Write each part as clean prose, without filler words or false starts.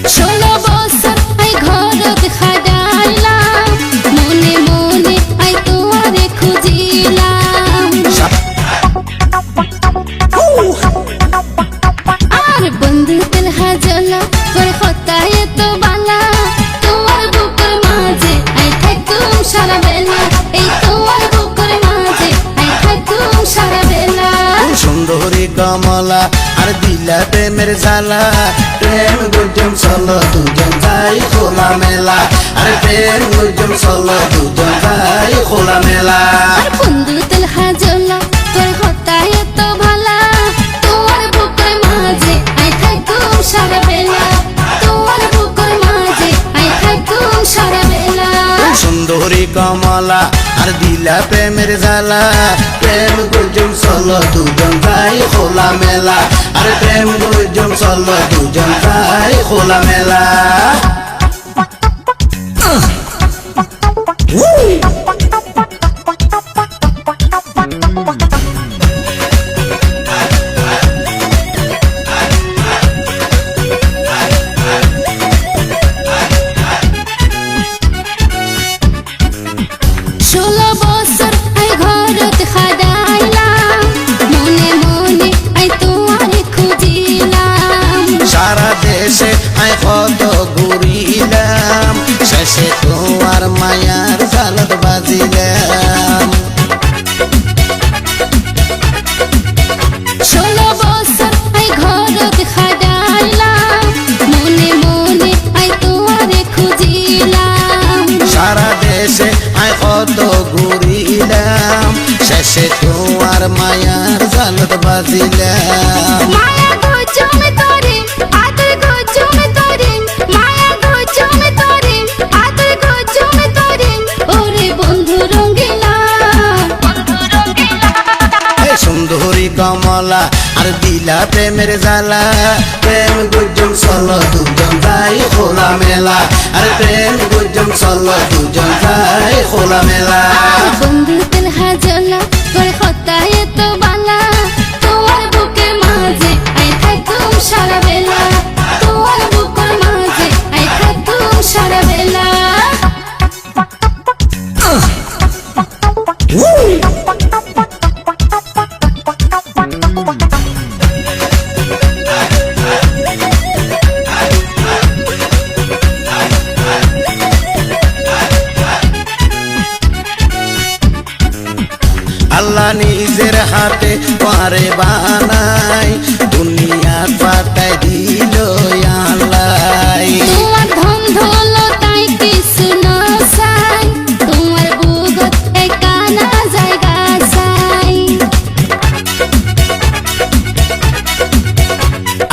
16 বছর আই ঘরত খাডাইলাম মনে মনে আই তোয়ারে খুঁজিলাম আর বন্ধু তেল হাজলা তোর হতায় তো বালা তোমার বুকের মাঝে আই থাকুম সারা বেলা এই তোমার বুকের মাঝে আই থাকুম সারা বেলা সুন্দরী কমলা আর দিলা প্রেমের জ্বালা প্রেম গুজম চলো দুজন যাই খোলা মেলা আর প্রেম গুজম চলো দুজন যাই খোলা মেলা আর বন্ধু তেল হাজলা তোর হতায় তো ভালা তোমার বুকের মাঝে আই থাকুম সারা বেলা তোমার বুকের মাঝে আই থাকুম সারা বেলা সুন্দরী কমলা আর দিলা প্রেমের জ্বালা প্রেম গুজম চলো দুজন যাই খোলা মেলা আর প্রেম গুজম চলো দুজন যাই খোলা মেলা ষোলো বছর আই ঘরত খাডাইলাম মনে মনে আই তোমারে খুঁজিলাম সারা দেশে আই কত ঘুরিলাম শেষে তোমার মায়ার জালত বাজিলাম 16 বছর আই ঘরত খাডাইলাম মনে মনে আই তোমারে খুঁজিলাম সারা দেশে আই কত ঘুরিলাম শেষে তোমার মায়ার জালত বাজিলাম মায়া গজমে তোরে আদর গজমে তোরে মায়া গজমে তোরে আদর গজমে তোরে ওরে বন্ধু রঙ্গিলা এ সুন্দরী কমলা আর দিলা প্রেমের জ্বালা প্রেম গুজম চলো দুজন যাই খোলা মেলা আর প্রেম গুজম চলো দুজন যাই খোলা মেলা বন্ধু তেল হাজলা তোর হতায় তো বালা তোমার বুকের মাঝে আই থাকুম সারা বেলা তোমার বুকের মাঝে আই থাকুম সারা বেলা আল্লাহ নিজের হাতে পারে বানাই দুনিয়া পাতায় দিল আল্লাহ তোমার ধন দৌলতাই কিছু না চাই তোমার বুকত একানা জায়গা চাই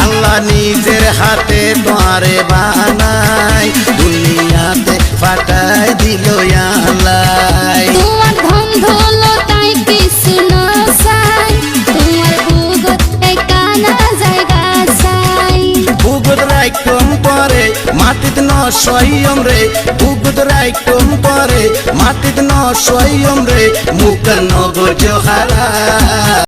আল্লাহ নিজের হাতে পারে বানাই দুনিয়াতে পাতায় দিল আল্লাহ তোমার ধন দৌলতাই কিছু না চাই তোমার বুকত একানা জায়গা চাই বুগুদ রাইকম পরে মাটিত ন সয়ম রে বুগুদ রাইকম পরে মাটিত ন সয়ম রে মুখ নগর জহারা